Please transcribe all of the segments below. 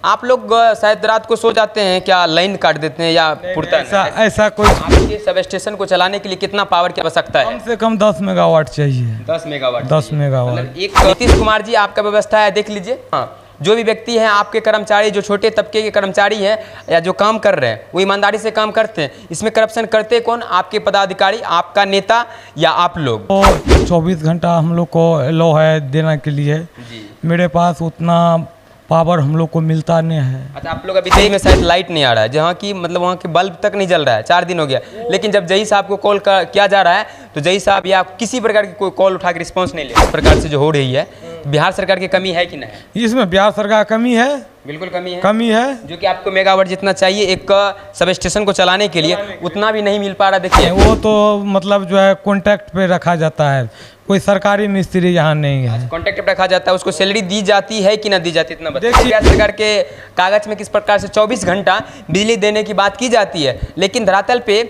आप लोग शायद रात को सो जाते हैं क्या, लाइन काट देते हैं या पुरता है? ऐसा कोई आपके सब स्टेशन को चलाने के लिए कितना पावर की आवश्यकता है? कम से कम 10 मेगावाट चाहिए। 10 मेगावाट। 10 मेगावाट। मतलब एक नीतीश कुमार जी आपका व्यवस्था है, देख लीजिए। हाँ, जो भी व्यक्ति हैं आपके कर्मचारी, जो छोटे तबके के कर्मचारी हैं या जो काम कर रहे हैं वो ईमानदारी से काम करते हैं। इसमें करप्शन करते कौन? आपके पदाधिकारी, आपका नेता या आप लोग? तो 24 घंटा हम लोग को अलो है देने के लिए जी। मेरे पास उतना पावर हम लोग को मिलता नहीं है। अच्छा, आप लोग अभी दिल्ली में शायद लाइट नहीं आ रहा है, जहाँ की मतलब वहाँ के बल्ब तक नहीं जल रहा है, 4 दिन हो गया। लेकिन जब जई साहब को कॉल किया जा रहा है तो जई साहब या किसी प्रकार की कोई कॉल उठा के रिस्पॉन्स नहीं ले। इस प्रकार से जो हो रही है, बिहार सरकार की कमी है कि नहीं है? इसमें बिहार सरकार कमी है, बिल्कुल कमी है जो कि आपको मेगावाट जितना चाहिए एक सब स्टेशन को चलाने के लिए उतना भी नहीं मिल पा रहा। देखिए वो तो मतलब जो है कॉन्ट्रैक्ट पे रखा जाता है, कोई सरकारी मिस्त्री यहाँ नहीं है। कॉन्ट्रैक्ट पे रखा जाता है, उसको सैलरी दी जाती है कि ना दी जाती, इतना बताइए। बिहार सरकार के कागज में किस प्रकार से 24 घंटा बिजली देने की बात की जाती है, लेकिन धरातल पे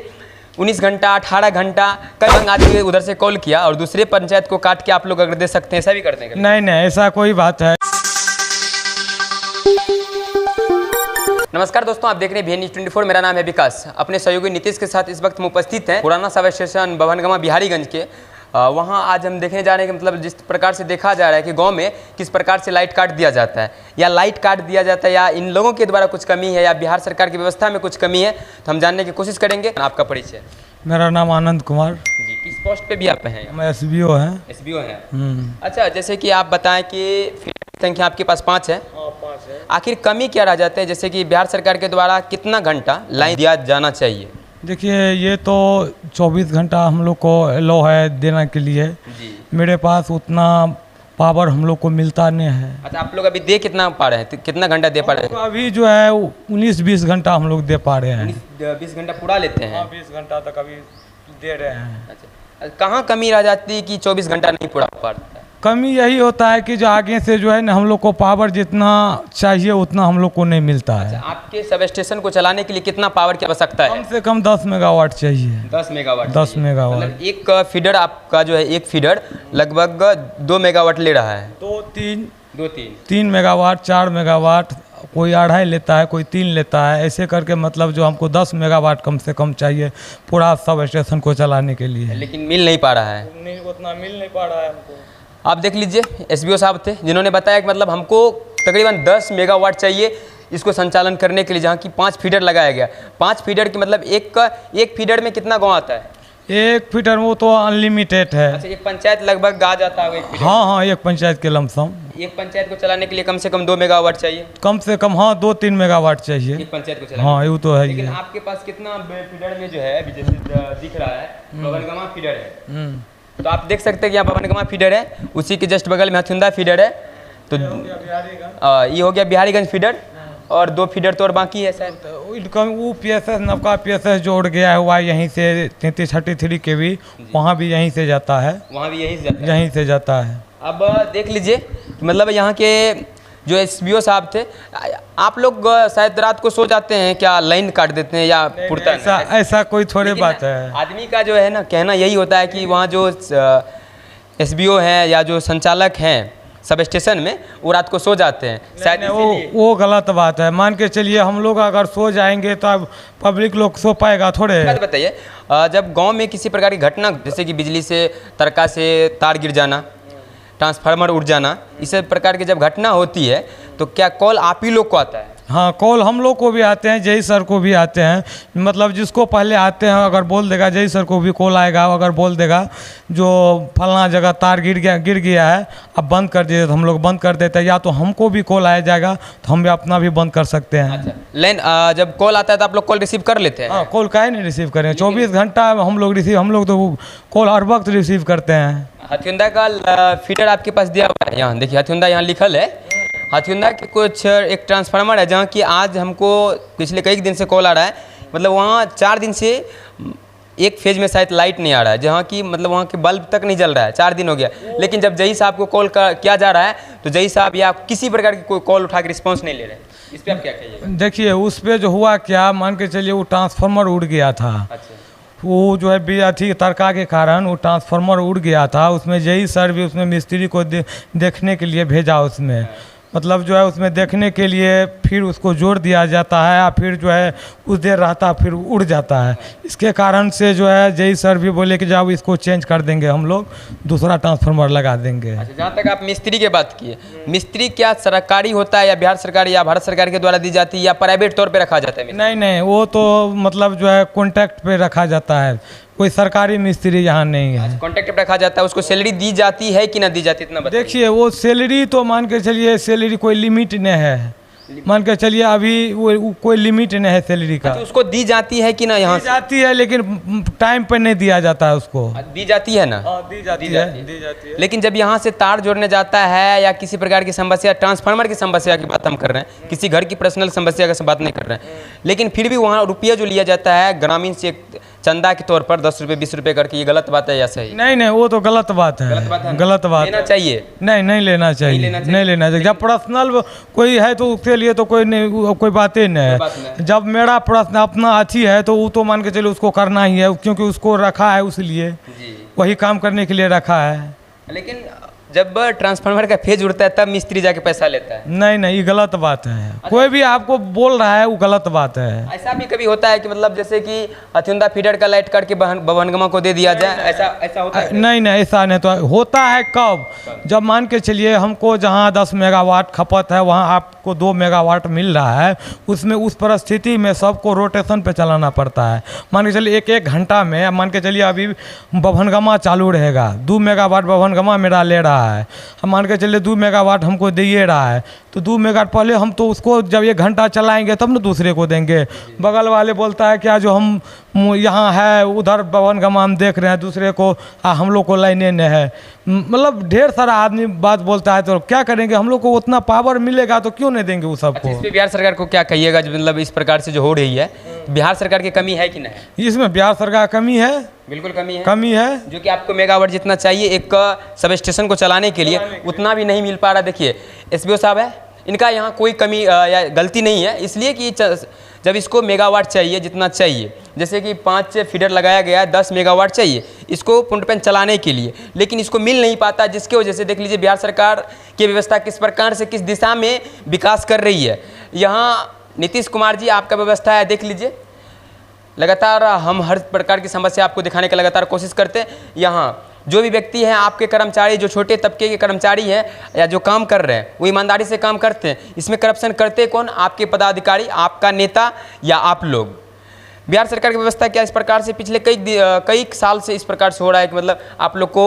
19 घंटा 18 घंटा। कल आदमी उधर से कॉल किया और दूसरे पंचायत को काट के आप लोग अगर दे सकते हैं, ऐसा भी करते हैं? नहीं, ऐसा कोई बात है। नमस्कार दोस्तों, आप देख रहे हैं VN News 24। मेरा नाम है विकास। अपने सहयोगी नीतीश के साथ इस वक्त हम उपस्थित हैं पुराना सब स्टेशन बभनगमा बिहारीगंज के। वहाँ आज हम देखने जा रहे हैं कि मतलब जिस प्रकार से देखा जा रहा है कि गांव में किस प्रकार से लाइट काट दिया जाता है, या लाइट काट दिया जाता है, या इन लोगों के द्वारा कुछ कमी है, या बिहार सरकार की व्यवस्था में कुछ कमी है, तो हम जानने की कोशिश करेंगे। आपका परिचय? मेरा नाम आनंद कुमार जी। किस पोस्ट पे भी आप हैं? मैं SBO हैं। SBO हैं। अच्छा, जैसे कि आप बताएं कि संख्या आपके पास 5 है। 5 है। आखिर कमी क्या रह जाते हैं, जैसे कि बिहार सरकार के द्वारा कितना घंटा लाइन दिया जाना चाहिए? देखिए, ये तो 24 घंटा हम लोग को अलो है देने के लिए जी। मेरे पास उतना पावर हम लोग को मिलता नहीं है। अच्छा, आप लोग अभी दे कितना पा रहे हैं, कितना घंटा दे पा रहे हैं? अभी जो है 19-20 घंटा हम लोग दे पा रहे हैं। 20 घंटा पूरा लेते हैं? 20 घंटा तक अभी दे रहे हैं। अच्छा, कहाँ कमी रह जाती है कि 24 घंटा नहीं पूरा पाता? कमी यही होता है कि जो आगे से जो है ना हम लोग को पावर जितना चाहिए उतना हम लोग को नहीं मिलता है। अच्छा, आपके सब स्टेशन को चलाने के लिए कितना पावर की आवश्यकता है? कम से कम 10 मेगावाट चाहिए। 10 मेगावाट। 10 मेगावाट। मतलब एक फीडर आपका जो है, एक फीडर लगभग 2 मेगावाट ले रहा है। 3 मेगावाट, 4 मेगावाट, कोई 2.5 लेता है, कोई 3 लेता है। ऐसे करके मतलब जो हमको 10 मेगावाट कम से कम चाहिए पूरा सब स्टेशन को चलाने के लिए। लेकिन मिल नहीं पा रहा है, उतना मिल नहीं पा रहा है हमको। आप देख लीजिए, SBO साहब थे जिन्होंने बताया कि मतलब हमको तकरीबन 10 मेगावाट चाहिए इसको संचालन करने के लिए, जहाँ की 5 फीडर लगाया गया। 5 फीडर की मतलब एक फीडर में कितना गाँव आता है? एक फीडर वो तो अनलिमिटेड है। अच्छा, एक पंचायत लगभग आ जाता है एक फीडर? हाँ, एक पंचायत के लमसम। एक पंचायत को चलाने के लिए कम से कम 2 मेगावाट चाहिए। कम से कम 2-3 मेगावाट चाहिए एक पंचायत को चलाने। हाँ, ये तो है। लेकिन आपके पास कितना फीडर में जो है अभी जैसे दिख रहा है बभनगमा फीडर है, तो आप देख सकते हैं कि यहाँ बभनगमा फीडर है, उसी के जस्ट बगल में हथुंदा फीडर है। तो ये हो गया बिहारीगंज फीडर, और 2 फीडर तो और बाकी है शायद। वो PSS नवका PSS जोड़ गया हुआ यहीं से 3333 के भी, वहाँ भी यहीं से जाता है। वहाँ भी यहीं से जाता है। अब देख लीजिए, मतलब यहाँ के जो SBO साहब थे, आप लोग शायद रात को सो जाते हैं क्या, लाइन काट देते हैं या पुरता है? ऐसा कोई थोड़ी बात है। आदमी का जो है ना कहना यही होता है कि वहाँ जो SBO हैं या जो संचालक हैं सब स्टेशन में, वो रात को सो जाते हैं शायद। वो गलत बात है। मान के चलिए हम लोग अगर सो जाएंगे तो अब पब्लिक लोग सो पाएगा थोड़े। बताइए, जब गांव में किसी प्रकार की घटना, जैसे कि बिजली से तरका से तार गिर जाना, ट्रांसफार्मर उड़ जाना, इस प्रकार की जब घटना होती है तो क्या कॉल आप ही लोग को आता है? हाँ, कॉल हम लोग को भी आते हैं, जय सर को भी आते हैं। मतलब जिसको पहले आते हैं अगर बोल देगा जय सर को भी कॉल आएगा। अगर बोल देगा जो फलना जगह तार गिर गया है, अब बंद कर दीजिए, तो हम लोग बंद कर देते हैं। या तो हमको भी कॉल आया जाएगा तो हम भी अपना भी बंद कर सकते हैं। अच्छा, लेकिन जब कॉल आता है तो आप लोग कॉल रिसीव कर लेते हैं? हाँ, कॉल काहे नहीं रिसीव करें, 24 घंटा हम लोग तो कॉल हर वक्त रिसीव करते हैं। हथुंदा का फीडर आपके पास दिया हुआ है, यहाँ देखिए हथुंदा यहाँ लिखल है। हथुंदा के कुछ एक ट्रांसफार्मर है जहाँ की आज हमको पिछले कई दिन से कॉल आ रहा है, मतलब वहाँ 4 दिन से एक फेज में शायद लाइट नहीं आ रहा है, जहाँ की मतलब वहाँ के बल्ब तक नहीं जल रहा है, 4 दिन हो गया। लेकिन जब जई साहब को कॉल किया जा रहा है तो जई साहब या किसी प्रकार की कोई कॉल उठा के रिस्पॉन्स नहीं ले रहे। इस पर आप क्या कहिए? देखिए, उस पर जो हुआ क्या, मान के चलिए वो ट्रांसफार्मर उड़ गया था। अच्छा, वो जो है अथी तरका के कारण वो ट्रांसफार्मर उड़ गया था। उसमें जई सर भी उसमें मिस्त्री को देखने के लिए भेजा उसमें। मतलब जो है उसमें देखने के लिए फिर उसको जोड़ दिया जाता है या फिर जो है कुछ देर रहता फिर उड़ जाता है। इसके कारण से जो है जेई सर भी बोले कि जब इसको चेंज कर देंगे हम लोग, दूसरा ट्रांसफार्मर लगा देंगे। अच्छा, जहाँ तक आप मिस्त्री की बात किए, मिस्त्री क्या सरकारी होता है या बिहार सरकार या भारत सरकार के द्वारा दी जाती है या प्राइवेट तौर पे रखा जाता है? नहीं नहीं, वो तो मतलब जो है कॉन्ट्रैक्ट पे रखा जाता है, कोई सरकारी मिस्त्री यहाँ नहीं है। कॉन्ट्रैक्ट पे रखा जाता है, उसको सैलरी दी जाती है कि ना दी जाती, इतना बताइए। देखिए वो सैलरी तो मान के चलिए सैलरी कोई लिमिट नहीं है, मान के चलिए अभी वो कोई लिमिट नहीं है सैलरी का। तो उसको दी जाती है कि ना? यहाँ दी जाती है लेकिन टाइम पर नहीं दिया जाता है उसको। दी जाती है ना? दी जाती है। लेकिन जब यहाँ से तार जोड़ने जाता है या किसी प्रकार की समस्या, ट्रांसफार्मर की समस्या की बात हम कर रहे हैं, किसी घर की पर्सनल समस्या की बात नहीं कर रहे हैं, लेकिन फिर भी वहाँ रुपया जो लिया जाता है ग्रामीण से चंदा के तौर पर 10 रुपये 20 रुपये करके, ये गलत बात है या सही? नहीं नहीं, वो तो गलत बात है, गलत बात लेना चाहिए? नहीं नहीं लेना चाहिए, नहीं लेना चाहिए। जब पर्सनल कोई है तो उसके लिए तो कोई नहीं, कोई बात ही नहीं है। जब मेरा प्रश्न अपना अच्छी है तो वो तो मान के चलो उसको करना ही है, क्योंकि उसको रखा है उसलिए, वही काम करने के लिए रखा है। लेकिन जब ट्रांसफार्मर का फेज उड़ता है तब मिस्त्री जाके पैसा लेता है। नहीं नहीं, ये गलत बात है। कोई भी आपको बोल रहा है वो गलत बात है। ऐसा भी कभी होता है कि मतलब जैसे कि हथियुंदा फीडर का लाइट करके बभनगमा को दे दिया जाए, ऐसा होता है? नहीं नहीं, ऐसा नहीं। तो होता है कब? जब मान के चलिए हमको जहाँ 10 मेगावाट खपत है वहाँ आपको 2 मेगावाट मिल रहा है, उसमें उस परिस्थिति में सबको रोटेशन पे चलाना पड़ता है। मान के चलिए एक घंटा में, मान के चलिए अभी बभनगमा चालू रहेगा, 2 मेगावाट बभनगमा मेरा ले रहा है, हम मान के चलिए 2 मेगावाट हमको दे रहा है, तो 2 मेगावाट पहले हम तो उसको जब 1 घंटा चलाएंगे तब ना दूसरे को देंगे। बगल वाले बोलता है क्या जो हम यहाँ है उधर बभनगमा हम देख रहे हैं, दूसरे को हम लोग को लाइने नहीं है। मतलब ढेर सारा आदमी बात बोलता है, तो क्या करेंगे? हम लोग को उतना पावर मिलेगा तो क्यों नहीं देंगे वो सबको? इस पे बिहार सरकार को क्या कहिएगा? मतलब इस प्रकार से जो हो रही है, बिहार सरकार की कमी है कि नहीं? इसमें बिहार सरकार कमी है, बिल्कुल कमी है। कमी है। जो कि आपको मेगावाट जितना चाहिए एक सब स्टेशन को चलाने के लिए उतना भी नहीं मिल पा रहा। देखिए एसबीओ साहब है, इनका यहाँ कोई कमी या गलती नहीं है, इसलिए कि जब इसको मेगावाट चाहिए जितना चाहिए, जैसे कि 5 फीडर लगाया गया है, 10 मेगावाट चाहिए इसको पुनर्पन चलाने के लिए, लेकिन इसको मिल नहीं पाता, जिसकी वजह से देख लीजिए बिहार सरकार की व्यवस्था किस प्रकार से किस दिशा में विकास कर रही है। यहाँ नीतीश कुमार जी आपका व्यवस्था है, देख लीजिए लगातार हम हर प्रकार की समस्या आपको दिखाने का लगातार कोशिश करते हैं। यहाँ जो भी व्यक्ति हैं आपके कर्मचारी, जो छोटे तबके के कर्मचारी हैं या जो काम कर रहे हैं वो ईमानदारी से काम करते हैं। इसमें करप्शन करते कौन? आपके पदाधिकारी, आपका नेता या आप लोग। बिहार सरकार की व्यवस्था क्या इस प्रकार से पिछले कई साल से इस प्रकार से हो रहा है कि मतलब आप लोग को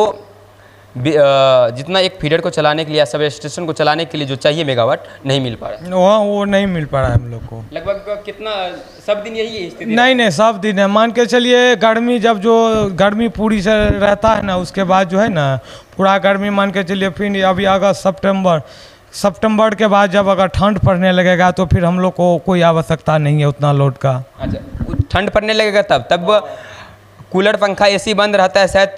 जितना एक फीडर को चलाने के लिए या सब स्टेशन को चलाने के लिए जो चाहिए मेगावाट नहीं मिल पा रहा है। वहाँ वो नहीं मिल पा रहा है हम लोग को। लगभग कितना सब दिन यही स्थिति? नहीं नहीं, सब दिन है। मान के चलिए गर्मी, जब जो गर्मी पूरी से रहता है ना, उसके बाद जो है ना पूरा गर्मी मान के चलिए, फिर अभी अगस्त सितंबर के बाद जब अगर ठंड पड़ने लगेगा तो फिर हम लोग को कोई आवश्यकता नहीं है उतना लोड का। अच्छा, ठंड पड़ने लगेगा तब कूलर पंखा एसी बंद रहता है, शायद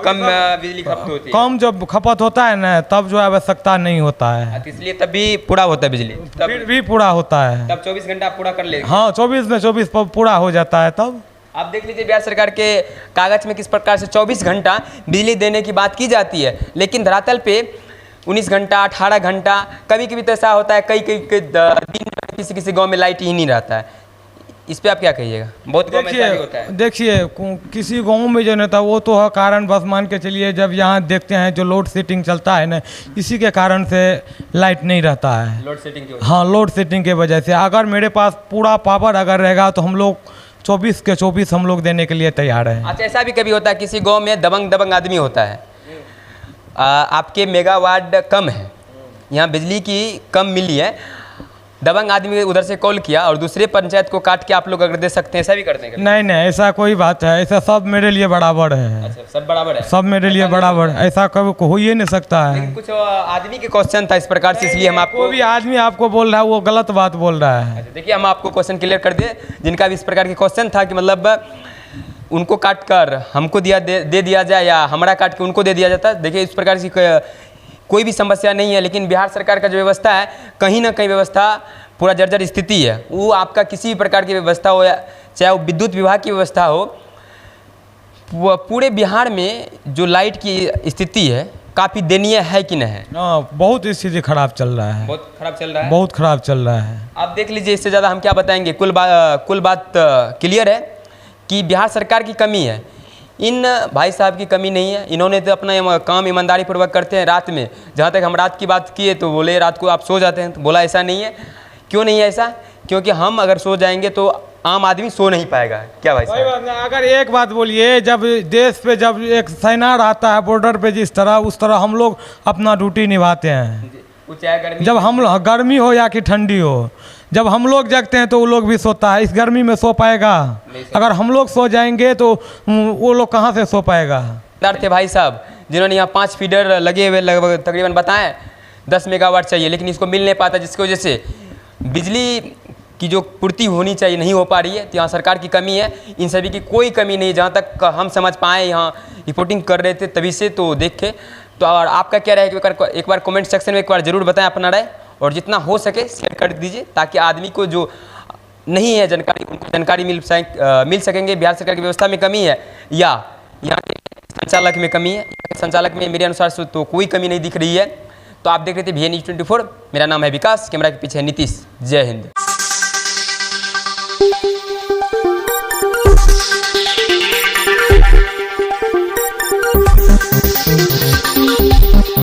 कम बिजली खपत होती है। कम जब खपत होता है ना तब जो आवश्यकता नहीं होता है, इसलिए तभी पूरा होता है बिजली, फिर भी पूरा होता है। तब 24 घंटा पूरा कर लेगा। हाँ, 24 में 24 पूरा हो जाता है तब। आप देख लीजिए बिहार सरकार के कागज में किस प्रकार से 24 घंटा बिजली देने की बात की जाती है, लेकिन धरातल पे 19 घंटा 18 घंटा, कभी कभी तो ऐसा होता है कई दिन किसी गाँव में लाइट ही नहीं रहता है। इस पे आप क्या कहिएगा? बहुत गाँव में ऐसा भी होता है। देखिए किसी गांव में जो नहीं था वो तो है कारण, बस मान के चलिए जब यहाँ देखते हैं जो लोड सेटिंग चलता है ना, इसी के कारण से लाइट नहीं रहता है। लोड सेटिंग की वजह? हाँ, लोड सेटिंग के वजह से। अगर मेरे पास पूरा पावर अगर रहेगा तो हम लोग 24 के 24 हम लोग देने के लिए तैयार हैं। अच्छा, ऐसा भी कभी होता है किसी गाँव में दबंग आदमी होता है, आपके मेगावाट कम है, यहाँ बिजली की कम मिली है, दबंग आदमी उधर से कॉल किया और दूसरे पंचायत को काट के आप लोग अगर दे सकते हैं, ऐसा भी करते हैं? नहीं नहीं, ऐसा कोई बात है, ऐसा सब मेरे लिए बराबर है। अच्छा, सब बराबर है, सब मेरे लिए बराबर है, ऐसा कभी हो ही नहीं सकता है। लेकिन कुछ आदमी के क्वेश्चन था इस प्रकार से, इसलिए हम आपको, कोई भी आदमी आपको बोल रहा है वो गलत बात बोल रहा है। अच्छा, देखिए हम आपको क्वेश्चन क्लियर कर दिए, जिनका भी इस प्रकार के क्वेश्चन था कि मतलब उनको काट कर हमको दे दिया जाए या हमारा काट के उनको दे दिया जाता। देखिए इस प्रकार की कोई भी समस्या नहीं है, लेकिन बिहार सरकार का जो व्यवस्था है कहीं ना कहीं व्यवस्था पूरा जर्जर स्थिति है। वो आपका किसी भी प्रकार की व्यवस्था हो, या चाहे वो विद्युत विभाग की व्यवस्था हो, पूरे बिहार में जो लाइट की स्थिति है काफ़ी दयनीय है कि नहीं है? हाँ, बहुत स्थिति खराब चल रहा है, बहुत खराब चल रहा है। बहुत खराब चल रहा है। आप देख लीजिए, इससे ज़्यादा हम क्या बताएंगे। कुल बात क्लियर है कि बिहार सरकार की कमी है, इन भाई साहब की कमी नहीं है। इन्होंने तो अपना काम ईमानदारी पूर्वक करते हैं। रात में, जहाँ तक हम रात की बात किए तो बोले रात को आप सो जाते हैं, तो बोला ऐसा नहीं है। क्यों नहीं है ऐसा? क्योंकि हम अगर सो जाएंगे तो आम आदमी सो नहीं पाएगा। क्या भाई कोई साहब? बात नहीं। अगर एक बात बोलिए, जब देश पे जब एक सेनार आता है बॉर्डर पे, जिस तरह उस तरह हम लोग अपना ड्यूटी निभाते हैं। चाहे गर्मी, जब हम गर्मी हो या कि ठंडी हो, जब हम लोग जगते हैं तो वो लोग भी सोता है। इस गर्मी में सो पाएगा? अगर हम लोग सो जाएंगे तो वो लोग कहाँ से सो पाएगा? थे भाई साहब जिन्होंने यहाँ 5 फीडर लगे हुए लगभग तकरीबन बताएं 10 मेगावाट चाहिए, लेकिन इसको मिल नहीं पाता, जिसकी वजह से बिजली की जो पूर्ति होनी चाहिए नहीं हो पा रही है। तो यहाँ सरकार की कमी है। इन सभी की कोई कमी नहीं, जहाँ तक हम समझ पाएँ। यहाँ रिपोर्टिंग कर रहे थे तभी से तो देखे। तो और आपका क्या राय है, एक बार कमेंट सेक्शन में एक बार ज़रूर बताएं अपना राय, और जितना हो सके शेयर कर दीजिए, ताकि आदमी को जो नहीं है जानकारी, उनको जानकारी मिल सकेंगे। बिहार सरकार की व्यवस्था में कमी है या यहाँ के संचालक में कमी है? संचालक में मेरे अनुसार से तो कोई कमी नहीं दिख रही है। तो आप देख रहे थे VN News 24। मेरा नाम है विकास, कैमरा के पीछे है नीतीश। जय हिंद।